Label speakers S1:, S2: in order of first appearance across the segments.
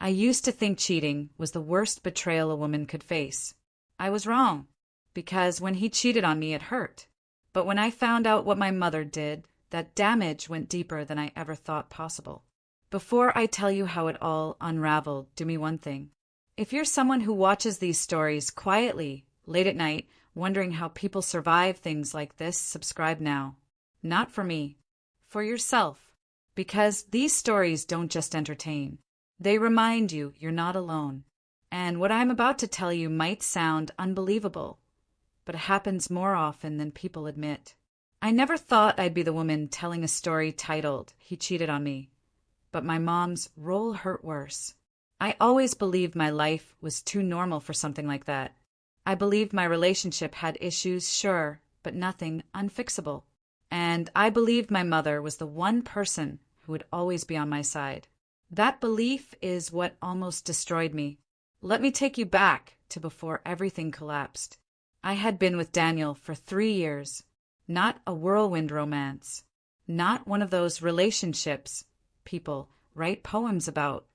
S1: I used to think cheating was the worst betrayal a woman could face. I was wrong, because when he cheated on me, it hurt. But when I found out what my mother did, that damage went deeper than I ever thought possible. Before I tell you how it all unraveled, do me one thing. If you're someone who watches these stories quietly, late at night, wondering how people survive things like this, subscribe now. Not for me, for yourself. Because these stories don't just entertain. They remind you you're not alone. And what I'm about to tell you might sound unbelievable, but it happens more often than people admit. I never thought I'd be the woman telling a story titled, "He Cheated on Me." But my mom's role hurt worse. I always believed my life was too normal for something like that. I believed my relationship had issues, sure, but nothing unfixable. And I believed my mother was the one person who would always be on my side. That belief is what almost destroyed me. Let me take you back to before everything collapsed. I had been with Daniel for 3 years. Not a whirlwind romance. Not one of those relationships people write poems about.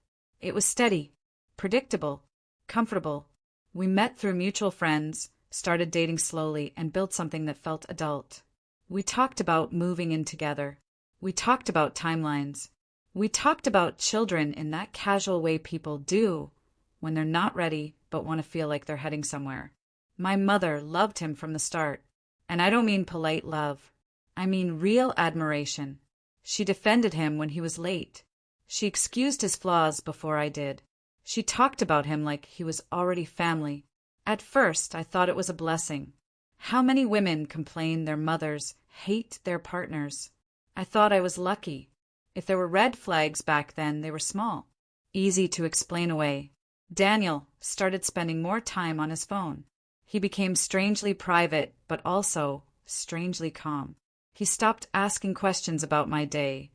S1: It was steady, predictable, comfortable. We met through mutual friends, started dating slowly, and built something that felt adult. We talked about moving in together. We talked about timelines. We talked about children in that casual way people do when they're not ready but want to feel like they're heading somewhere. My mother loved him from the start. And I don't mean polite love. I mean real admiration. She defended him when he was late. She excused his flaws before I did. She talked about him like he was already family. At first, I thought it was a blessing. How many women complain their mothers hate their partners? I thought I was lucky. If there were red flags back then, they were small. Easy to explain away. Daniel started spending more time on his phone. He became strangely private, but also strangely calm. He stopped asking questions about my day,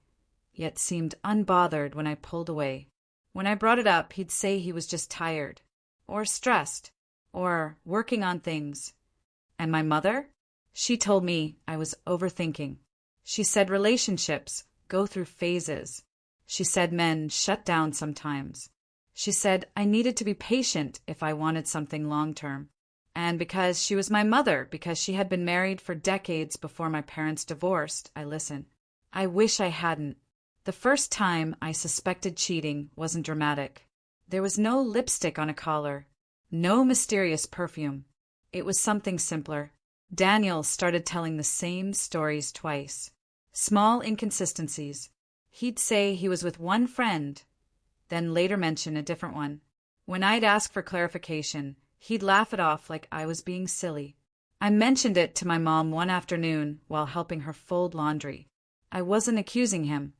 S1: yet seemed unbothered when I pulled away. When I brought it up, he'd say he was just tired, or stressed, or working on things. And my mother? She told me I was overthinking. She said relationships go through phases. She said men shut down sometimes. She said I needed to be patient if I wanted something long-term. And because she was my mother, because she had been married for decades before my parents divorced, I listened. I wish I hadn't. The first time I suspected cheating wasn't dramatic. There was no lipstick on a collar, no mysterious perfume. It was something simpler. Daniel started telling the same stories twice. Small inconsistencies. He'd say he was with one friend, then later mention a different one. When I'd ask for clarification, he'd laugh it off like I was being silly. I mentioned it to my mom one afternoon while helping her fold laundry. I wasn't accusing him.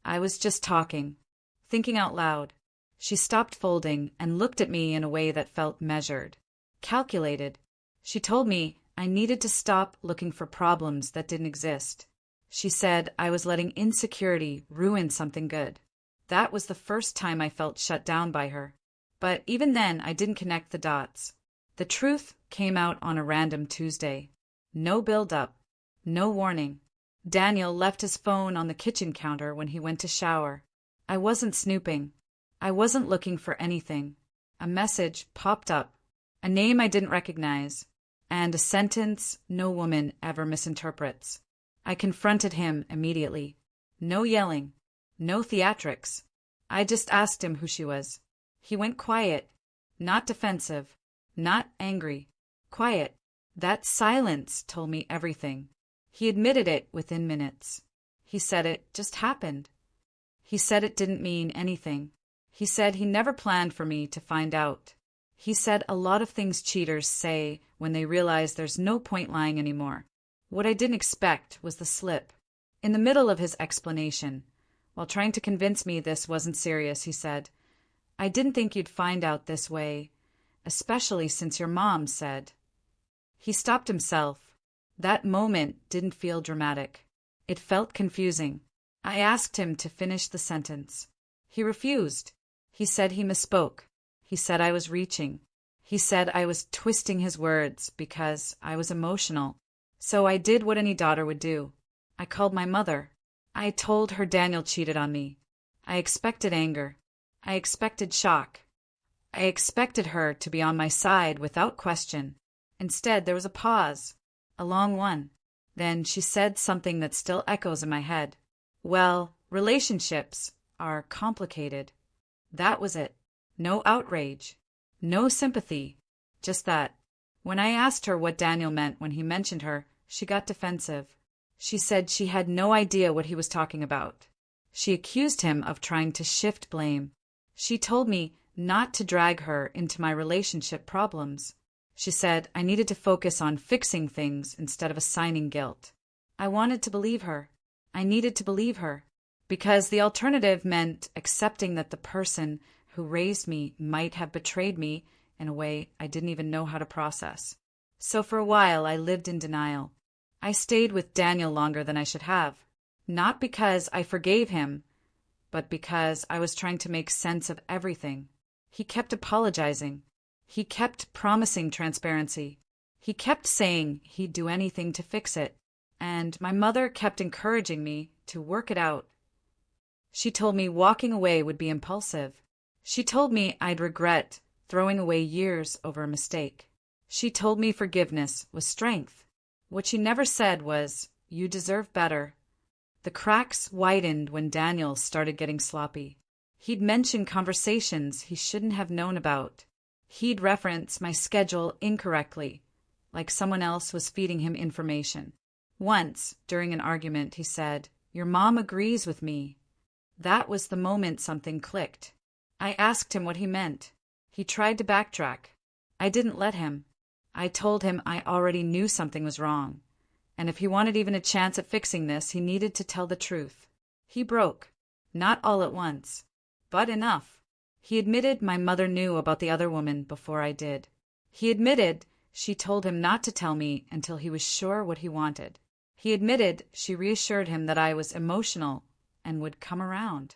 S1: I was just talking, thinking out loud. She stopped folding and looked at me in a way that felt measured, calculated. She told me I needed to stop looking for problems that didn't exist. She said I was letting insecurity ruin something good. That was the first time I felt shut down by her. But even then, I didn't connect the dots. The truth came out on a random Tuesday. No build-up. No warning. Daniel left his phone on the kitchen counter when he went to shower. I wasn't snooping. I wasn't looking for anything. A message popped up. A name I didn't recognize. And a sentence no woman ever misinterprets. I confronted him immediately. No yelling. No theatrics. I just asked him who she was. He went quiet. Not defensive. Not angry. Quiet. That silence told me everything. He admitted it within minutes. He said it just happened. He said it didn't mean anything. He said he never planned for me to find out. He said a lot of things cheaters say when they realize there's no point lying anymore. What I didn't expect was the slip. In the middle of his explanation, while trying to convince me this wasn't serious, he said, "I didn't think you'd find out this way, especially since your mom said." He stopped himself. That moment didn't feel dramatic. It felt confusing. I asked him to finish the sentence. He refused. He said he misspoke. He said I was reaching. He said I was twisting his words because I was emotional. So I did what any daughter would do. I called my mother. I told her Daniel cheated on me. I expected anger. I expected shock. I expected her to be on my side without question. Instead, there was a pause, a long one. Then she said something that still echoes in my head. Well, relationships are complicated. That was it. No outrage. No sympathy. Just that. When I asked her what Daniel meant when he mentioned her, she got defensive. She said she had no idea what he was talking about. She accused him of trying to shift blame. She told me not to drag her into my relationship problems. She said I needed to focus on fixing things instead of assigning guilt. I wanted to believe her. I needed to believe her. Because the alternative meant accepting that the person who raised me might have betrayed me in a way I didn't even know how to process. So for a while I lived in denial. I stayed with Daniel longer than I should have. Not because I forgave him, but because I was trying to make sense of everything. He kept apologizing. He kept promising transparency. He kept saying he'd do anything to fix it. And my mother kept encouraging me to work it out. She told me walking away would be impulsive. She told me I'd regret throwing away years over a mistake. She told me forgiveness was strength. What she never said was, "You deserve better." The cracks widened when Daniel started getting sloppy. He'd mention conversations he shouldn't have known about. He'd reference my schedule incorrectly, like someone else was feeding him information. Once, during an argument, he said, "Your mom agrees with me." That was the moment something clicked. I asked him what he meant. He tried to backtrack. I didn't let him. I told him I already knew something was wrong, and if he wanted even a chance at fixing this, he needed to tell the truth. He broke. Not all at once, but enough. He admitted my mother knew about the other woman before I did. He admitted she told him not to tell me until he was sure what he wanted. He admitted she reassured him that I was emotional and would come around.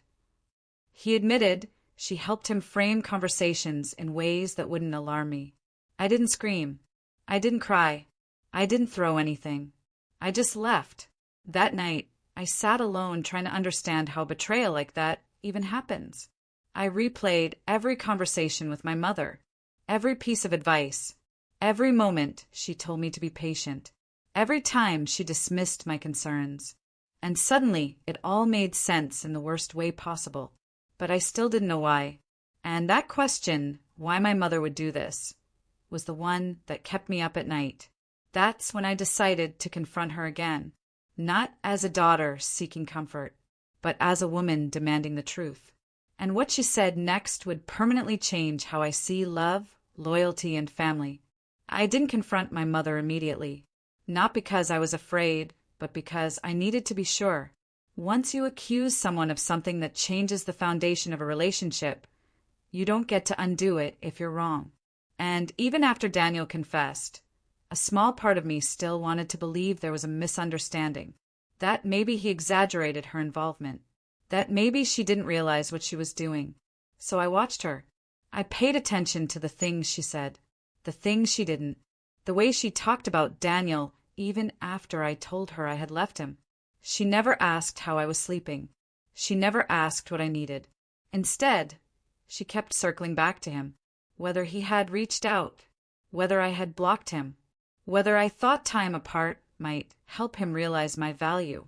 S1: He admitted she helped him frame conversations in ways that wouldn't alarm me. I didn't scream. I didn't cry. I didn't throw anything. I just left. That night, I sat alone trying to understand how betrayal like that even happens. I replayed every conversation with my mother, every piece of advice, every moment she told me to be patient, every time she dismissed my concerns. And suddenly, it all made sense in the worst way possible. But I still didn't know why. And that question, why my mother would do this, was the one that kept me up at night. That's when I decided to confront her again, not as a daughter seeking comfort, but as a woman demanding the truth. And what she said next would permanently change how I see love, loyalty, and family. I didn't confront my mother immediately, not because I was afraid, but because I needed to be sure. Once you accuse someone of something that changes the foundation of a relationship, you don't get to undo it if you're wrong. And even after Daniel confessed, a small part of me still wanted to believe there was a misunderstanding, that maybe he exaggerated her involvement, that maybe she didn't realize what she was doing. So I watched her. I paid attention to the things she said, the things she didn't, the way she talked about Daniel even after I told her I had left him. She never asked how I was sleeping. She never asked what I needed. Instead, she kept circling back to him, whether he had reached out, whether I had blocked him, whether I thought time apart might help him realize my value.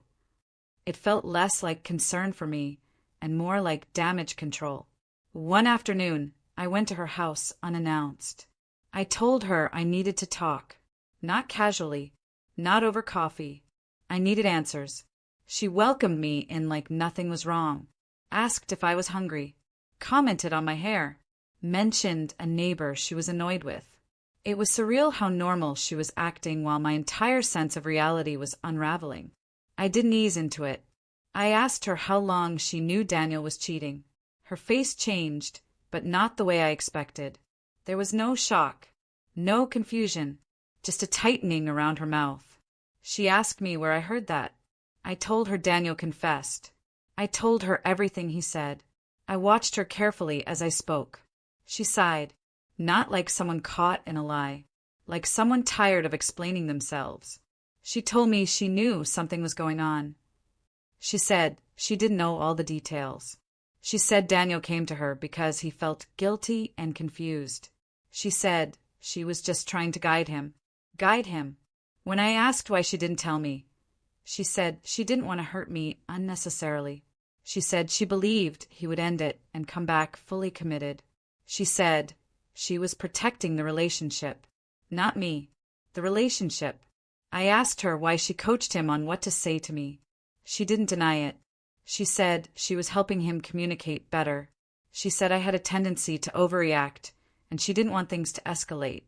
S1: It felt less like concern for me and more like damage control. One afternoon, I went to her house unannounced. I told her I needed to talk, not casually, not over coffee. I needed answers. She welcomed me in like nothing was wrong, asked if I was hungry, commented on my hair, mentioned a neighbor she was annoyed with. It was surreal how normal she was acting while my entire sense of reality was unraveling. I didn't ease into it. I asked her how long she knew Daniel was cheating. Her face changed, but not the way I expected. There was no shock, no confusion, just a tightening around her mouth. She asked me where I heard that. I told her Daniel confessed. I told her everything he said. I watched her carefully as I spoke. She sighed, not like someone caught in a lie, like someone tired of explaining themselves. She told me she knew something was going on. She said she didn't know all the details. She said Daniel came to her because he felt guilty and confused. She said she was just trying to guide him. Guide him. When I asked why she didn't tell me, she said she didn't want to hurt me unnecessarily. She said she believed he would end it and come back fully committed. She said she was protecting the relationship, not me, the relationship. I asked her why she coached him on what to say to me. She didn't deny it. She said she was helping him communicate better. She said I had a tendency to overreact, and she didn't want things to escalate.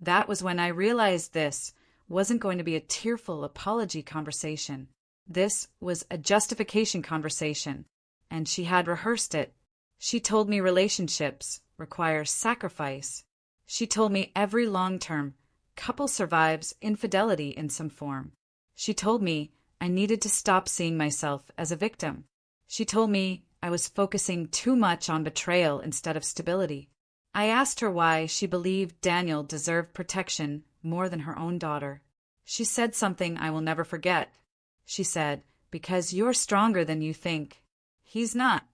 S1: That was when I realized this wasn't going to be a tearful apology conversation. This was a justification conversation, and she had rehearsed it. She told me relationships require sacrifice. She told me every long-term couple survives infidelity in some form. She told me I needed to stop seeing myself as a victim. She told me I was focusing too much on betrayal instead of stability. I asked her why she believed Daniel deserved protection more than her own daughter. She said something I will never forget. She said, "Because you're stronger than you think. He's not."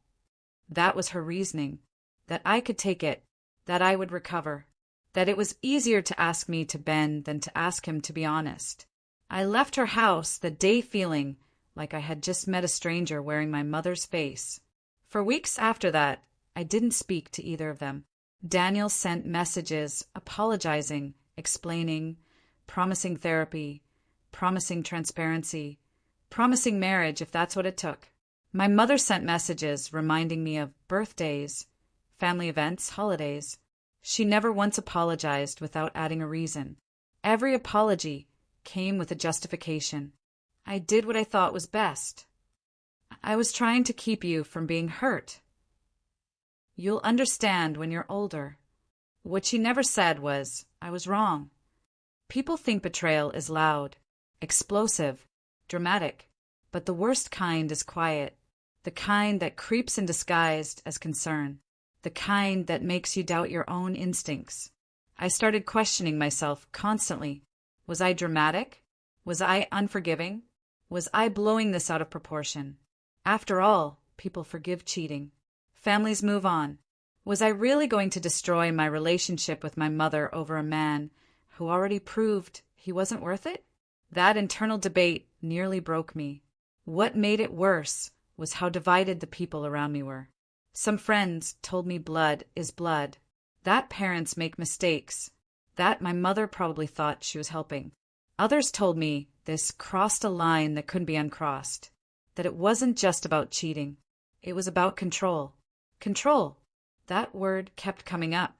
S1: That was her reasoning. That I could take it. That I would recover. That it was easier to ask me to bend than to ask him to be honest. I left her house the day feeling like I had just met a stranger wearing my mother's face. For weeks after that, I didn't speak to either of them. Daniel sent messages apologizing, explaining, promising therapy, promising transparency, promising marriage if that's what it took. My mother sent messages reminding me of birthdays, family events, holidays. She never once apologized without adding a reason. Every apology came with a justification. I did what I thought was best. I was trying to keep you from being hurt. You'll understand when you're older. What she never said was, I was wrong. People think betrayal is loud, explosive, dramatic, but the worst kind is quiet, the kind that creeps in disguised as concern, the kind that makes you doubt your own instincts. I started questioning myself constantly. Was I dramatic? Was I unforgiving? Was I blowing this out of proportion? After all, people forgive cheating. Families move on. Was I really going to destroy my relationship with my mother over a man who already proved he wasn't worth it? That internal debate nearly broke me. What made it worse was how divided the people around me were. Some friends told me blood is blood. That parents make mistakes. That my mother probably thought she was helping. Others told me this crossed a line that couldn't be uncrossed. That it wasn't just about cheating. It was about control. Control. That word kept coming up.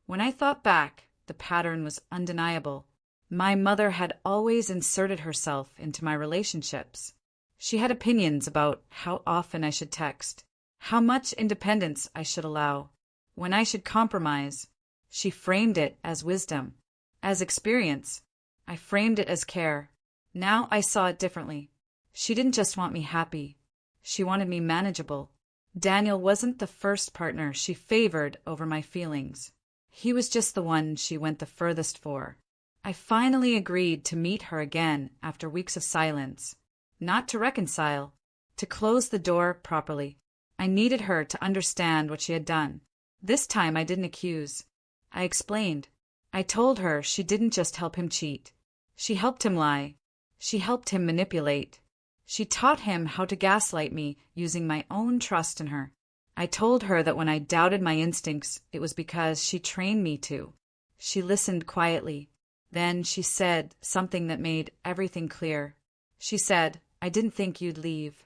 S1: When I thought back, the pattern was undeniable. My mother had always inserted herself into my relationships. She had opinions about how often I should text, how much independence I should allow, when I should compromise. She framed it as wisdom, as experience. I framed it as care. Now I saw it differently. She didn't just want me happy. She wanted me manageable. Daniel wasn't the first partner she favored over my feelings. He was just the one she went the furthest for. I finally agreed to meet her again after weeks of silence. Not to reconcile, to close the door properly. I needed her to understand what she had done. This time I didn't accuse. I explained. I told her she didn't just help him cheat. She helped him lie. She helped him manipulate. She taught him how to gaslight me using my own trust in her. I told her that when I doubted my instincts, it was because she trained me to. She listened quietly. Then she said something that made everything clear. She said, "I didn't think you'd leave."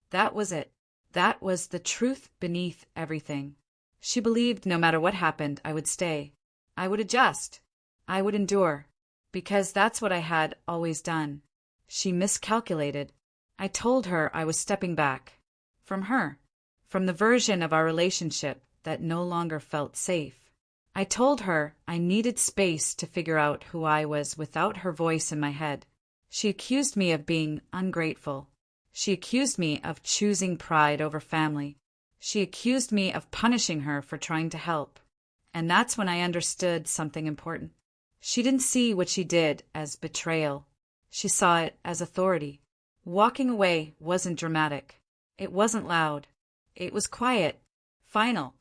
S1: That was it. That was the truth beneath everything. She believed no matter what happened, I would stay. I would adjust. I would endure. Because that's what I had always done. She miscalculated. I told her I was stepping back. From her. From the version of our relationship that no longer felt safe. I told her I needed space to figure out who I was without her voice in my head. She accused me of being ungrateful. She accused me of choosing pride over family. She accused me of punishing her for trying to help. And that's when I understood something important. She didn't see what she did as betrayal. She saw it as authority. Walking away wasn't dramatic. It wasn't loud. It was quiet, final.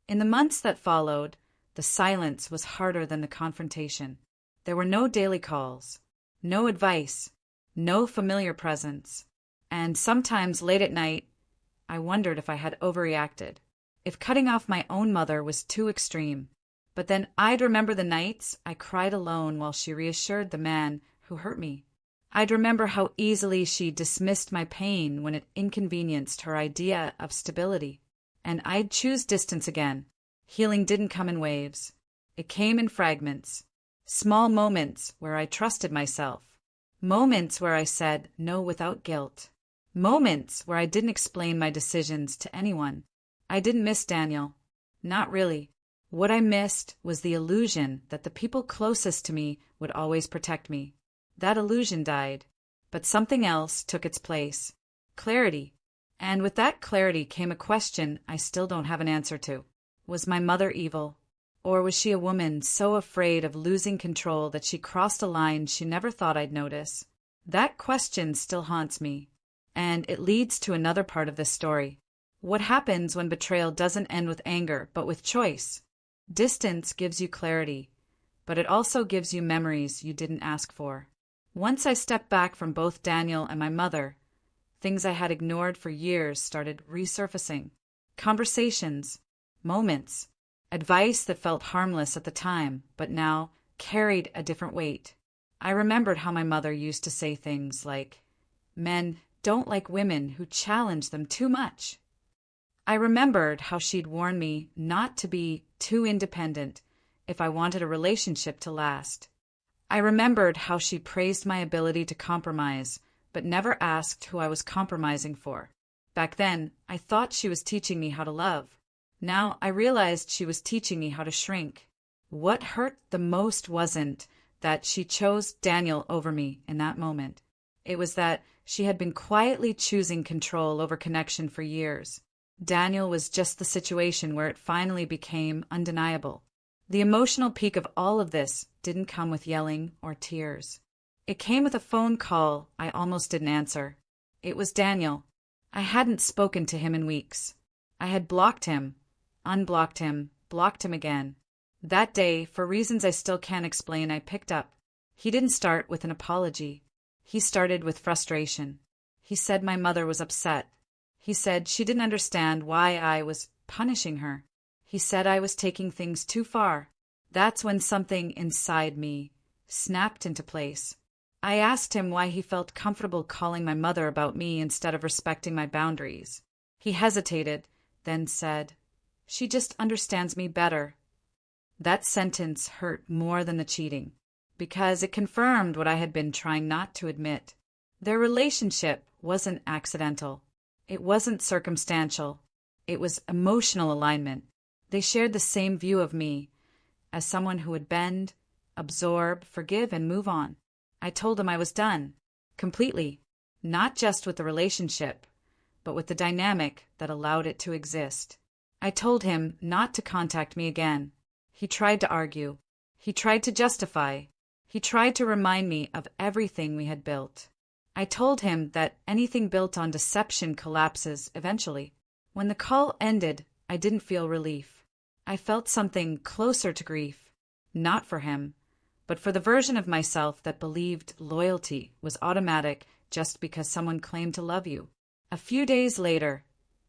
S1: In the months that followed, the silence was harder than the confrontation. There were no daily calls, no advice, no familiar presence. And sometimes late at night, I wondered if I had overreacted, if cutting off my own mother was too extreme. But then I'd remember the nights I cried alone while she reassured the man who hurt me. I'd remember how easily she dismissed my pain when it inconvenienced her idea of stability. And I'd choose distance again. Healing didn't come in waves. It came in fragments. Small moments where I trusted myself. Moments where I said no without guilt. Moments where I didn't explain my decisions to anyone. I didn't miss Daniel. Not really. What I missed was the illusion that the people closest to me would always protect me. That illusion died, but something else took its place. Clarity. And with that clarity came a question I still don't have an answer to. Was my mother evil? Or was she a woman so afraid of losing control that she crossed a line she never thought I'd notice? That question still haunts me. And it leads to another part of this story. What happens when betrayal doesn't end with anger, but with choice? Distance gives you clarity, but it also gives you memories you didn't ask for. Once I stepped back from both Daniel and my mother, things I had ignored for years started resurfacing. Conversations, moments, advice that felt harmless at the time, but now carried a different weight. I remembered how my mother used to say things like, "Men don't like women who challenge them too much." I remembered how she'd warned me not to be too independent if I wanted a relationship to last. I remembered how she praised my ability to compromise, but never asked who I was compromising for. Back then, I thought she was teaching me how to love. Now I realized she was teaching me how to shrink. What hurt the most wasn't that she chose Daniel over me in that moment. It was that she had been quietly choosing control over connection for years. Daniel was just the situation where it finally became undeniable. The emotional peak of all of this didn't come with yelling or tears. It came with a phone call I almost didn't answer. It was Daniel. I hadn't spoken to him in weeks. I had blocked him, unblocked him, blocked him again. That day, for reasons I still can't explain, I picked up. He didn't start with an apology. He started with frustration. He said my mother was upset. He said she didn't understand why I was punishing her. He said I was taking things too far. That's when something inside me snapped into place. I asked him why he felt comfortable calling my mother about me instead of respecting my boundaries. He hesitated, then said, "She just understands me better." That sentence hurt more than the cheating, because it confirmed what I had been trying not to admit. Their relationship wasn't accidental. It wasn't circumstantial. It was emotional alignment. They shared the same view of me, as someone who would bend, absorb, forgive, and move on. I told him I was done, completely, not just with the relationship, but with the dynamic that allowed it to exist. I told him not to contact me again. He tried to argue. He tried to justify. He tried to remind me of everything we had built. I told him that anything built on deception collapses eventually. When the call ended, I didn't feel relief. I felt something closer to grief, not for him, but for the version of myself that believed loyalty was automatic just because someone claimed to love you. A few days later,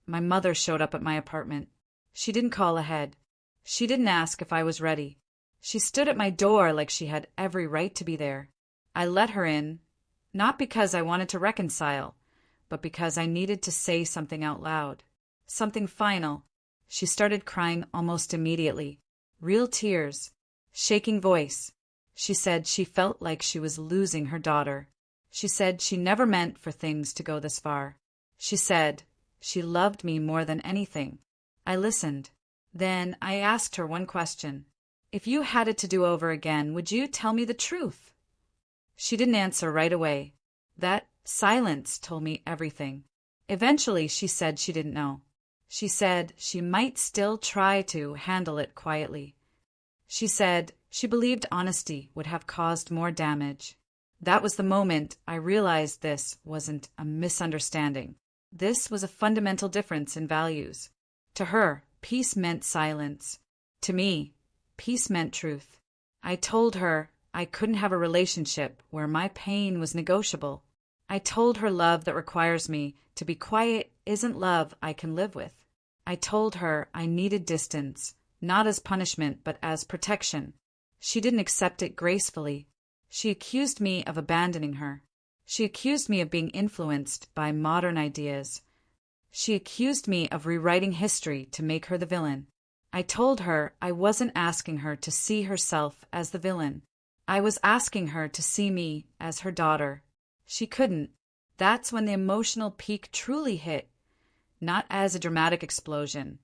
S1: my mother showed up at my apartment. She didn't call ahead. She didn't ask if I was ready. She stood at my door like she had every right to be there. I let her in, not because I wanted to reconcile, but because I needed to say something out loud. Something final. She started crying almost immediately. Real tears. Shaking voice. She said she felt like she was losing her daughter. She said she never meant for things to go this far. She said she loved me more than anything. I listened. Then I asked her one question. If you had it to do over again, would you tell me the truth? She didn't answer right away. That silence told me everything. Eventually, she said she didn't know. She said she might still try to handle it quietly. She said she believed honesty would have caused more damage. That was the moment I realized this wasn't a misunderstanding. This was a fundamental difference in values. To her, peace meant silence. To me, peace meant truth. I told her I couldn't have a relationship where my pain was negotiable. I told her love that requires me to be quiet isn't love I can live with. I told her I needed distance, not as punishment but as protection. She didn't accept it gracefully. She accused me of abandoning her. She accused me of being influenced by modern ideas. She accused me of rewriting history to make her the villain. I told her I wasn't asking her to see herself as the villain. I was asking her to see me as her daughter. She couldn't. That's when the emotional peak truly hit, not as a dramatic explosion,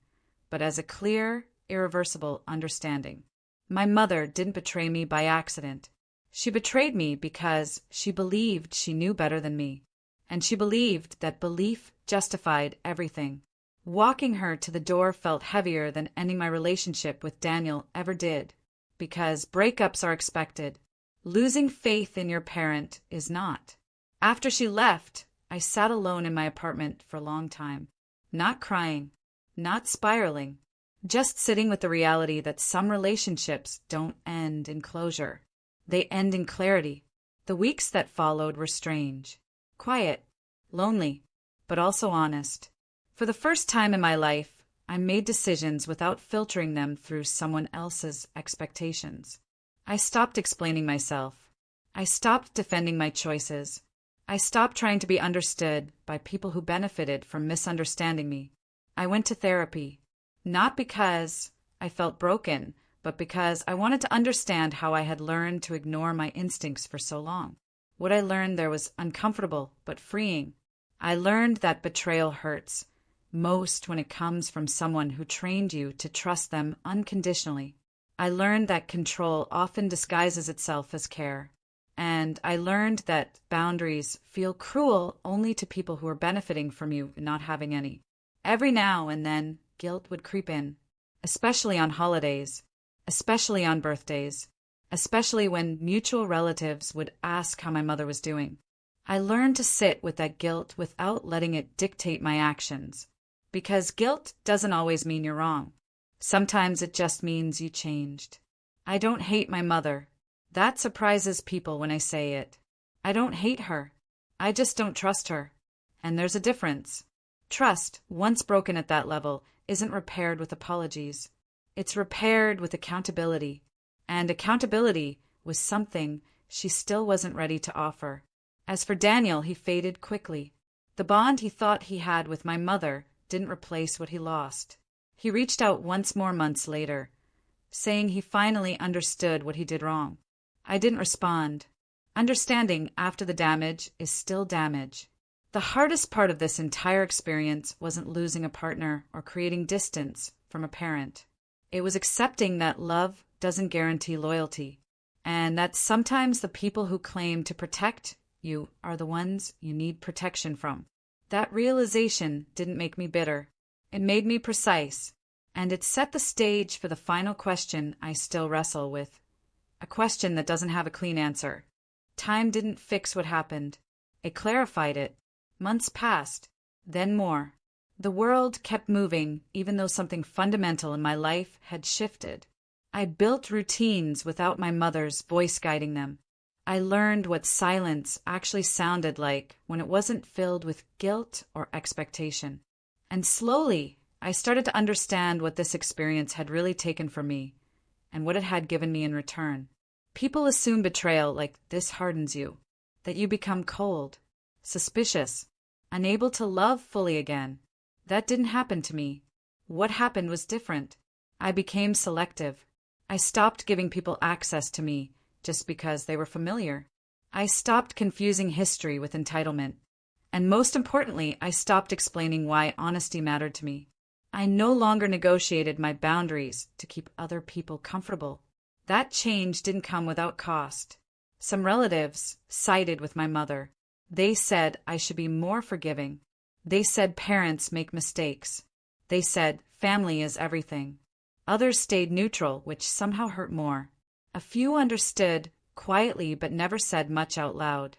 S1: but as a clear, irreversible understanding. My mother didn't betray me by accident. She betrayed me because she believed she knew better than me, and she believed that belief justified everything. Walking her to the door felt heavier than ending my relationship with Daniel ever did, because breakups are expected. Losing faith in your parent is not. After she left, I sat alone in my apartment for a long time, not crying, not spiraling, just sitting with the reality that some relationships don't end in closure. They end in clarity. The weeks that followed were strange, quiet, lonely, but also honest. For the first time in my life, I made decisions without filtering them through someone else's expectations. I stopped explaining myself. I stopped defending my choices. I stopped trying to be understood by people who benefited from misunderstanding me. I went to therapy, not because I felt broken, but because I wanted to understand how I had learned to ignore my instincts for so long. What I learned there was uncomfortable but freeing. I learned that betrayal hurts most when it comes from someone who trained you to trust them unconditionally. I learned that control often disguises itself as care. And I learned that boundaries feel cruel only to people who are benefiting from you not having any. Every now and then, guilt would creep in, especially on holidays, especially on birthdays, especially when mutual relatives would ask how my mother was doing. I learned to sit with that guilt without letting it dictate my actions. Because guilt doesn't always mean you're wrong. Sometimes it just means you changed. I don't hate my mother. That surprises people when I say it. I don't hate her. I just don't trust her. And there's a difference. Trust, once broken at that level, isn't repaired with apologies. It's repaired with accountability. And accountability was something she still wasn't ready to offer. As for Daniel, he faded quickly. The bond he thought he had with my mother didn't replace what he lost. He reached out once more months later, saying he finally understood what he did wrong. I didn't respond. Understanding after the damage is still damage. The hardest part of this entire experience wasn't losing a partner or creating distance from a parent. It was accepting that love doesn't guarantee loyalty, and that sometimes the people who claim to protect you are the ones you need protection from. That realization didn't make me bitter. It made me precise, and it set the stage for the final question I still wrestle with. A question that doesn't have a clean answer. Time didn't fix what happened. It clarified it. Months passed, then more. The world kept moving even though something fundamental in my life had shifted. I built routines without my mother's voice guiding them. I learned what silence actually sounded like when it wasn't filled with guilt or expectation. And slowly, I started to understand what this experience had really taken from me and what it had given me in return. People assume betrayal like this hardens you, that you become cold, suspicious, unable to love fully again. That didn't happen to me. What happened was different. I became selective. I stopped giving people access to me just because they were familiar. I stopped confusing history with entitlement. And most importantly, I stopped explaining why honesty mattered to me. I no longer negotiated my boundaries to keep other people comfortable. That change didn't come without cost. Some relatives sided with my mother. They said I should be more forgiving. They said parents make mistakes. They said family is everything. Others stayed neutral, which somehow hurt more. A few understood quietly but never said much out loud.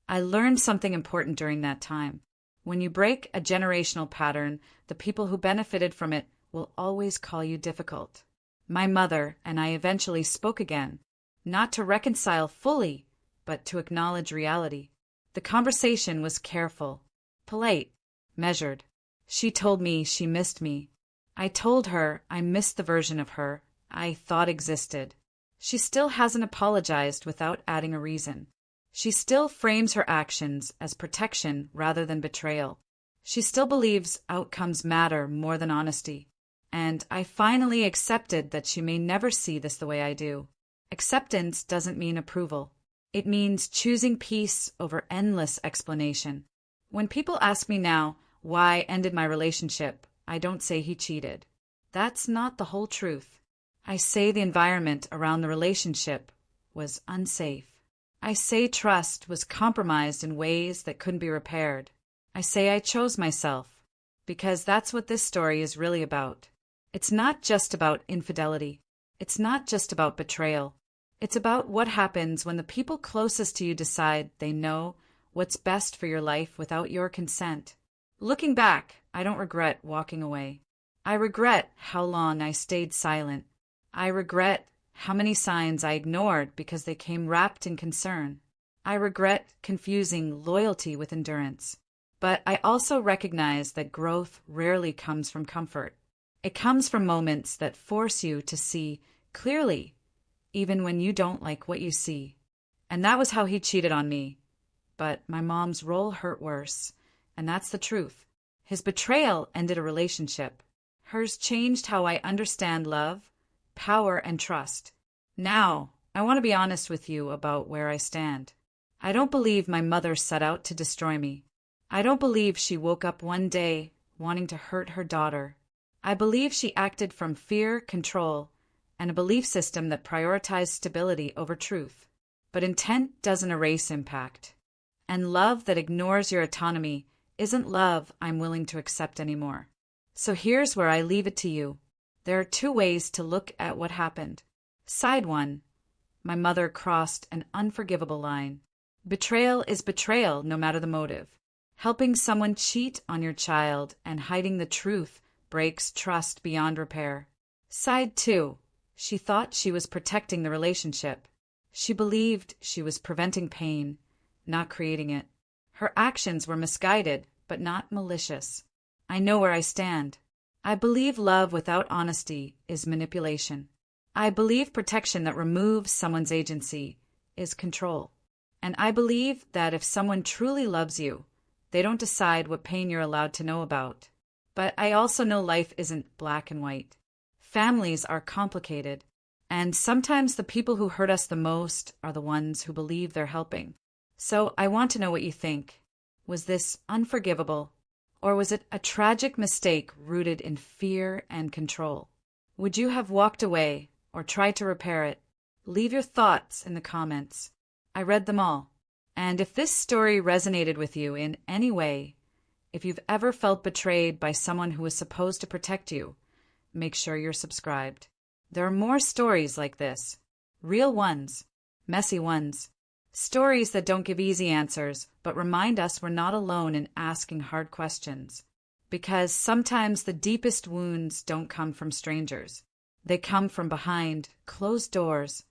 S1: I learned something important during that time. When you break a generational pattern, the people who benefited from it will always call you difficult. My mother and I eventually spoke again, not to reconcile fully, but to acknowledge reality. The conversation was careful, polite, measured. She told me she missed me. I told her I missed the version of her I thought existed. She still hasn't apologized without adding a reason. She still frames her actions as protection rather than betrayal. She still believes outcomes matter more than honesty. And I finally accepted that she may never see this the way I do. Acceptance doesn't mean approval. It means choosing peace over endless explanation. When people ask me now why I ended my relationship, I don't say he cheated. That's not the whole truth. I say the environment around the relationship was unsafe. I say trust was compromised in ways that couldn't be repaired. I say I chose myself, because that's what this story is really about. It's not just about infidelity. It's not just about betrayal. It's about what happens when the people closest to you decide they know what's best for your life without your consent. Looking back, I don't regret walking away. I regret how long I stayed silent. I regret how many signs I ignored because they came wrapped in concern. I regret confusing loyalty with endurance. But I also recognize that growth rarely comes from comfort. It comes from moments that force you to see clearly, even when you don't like what you see. And that was how he cheated on me. But my mom's role hurt worse, and that's the truth. His betrayal ended a relationship. Hers changed how I understand love, power, and trust. Now, I want to be honest with you about where I stand. I don't believe my mother set out to destroy me. I don't believe she woke up one day wanting to hurt her daughter. I believe she acted from fear, control, and a belief system that prioritized stability over truth. But intent doesn't erase impact. And love that ignores your autonomy isn't love I'm willing to accept anymore. So here's where I leave it to you. There are two ways to look at what happened. Side one, my mother crossed an unforgivable line. Betrayal is betrayal, no matter the motive. Helping someone cheat on your child and hiding the truth breaks trust beyond repair. Side two, she thought she was protecting the relationship. She believed she was preventing pain, not creating it. Her actions were misguided, but not malicious. I know where I stand. I believe love without honesty is manipulation. I believe protection that removes someone's agency is control. And I believe that if someone truly loves you, they don't decide what pain you're allowed to know about. But I also know life isn't black and white. Families are complicated, and sometimes the people who hurt us the most are the ones who believe they're helping. So I want to know what you think. Was this unforgivable? Or was it a tragic mistake rooted in fear and control? Would you have walked away or tried to repair it? Leave your thoughts in the comments. I read them all. And if this story resonated with you in any way, if you've ever felt betrayed by someone who was supposed to protect you, make sure you're subscribed. There are more stories like this. Real ones. Messy ones. Stories that don't give easy answers, but remind us we're not alone in asking hard questions. Because sometimes the deepest wounds don't come from strangers. They come from behind closed doors.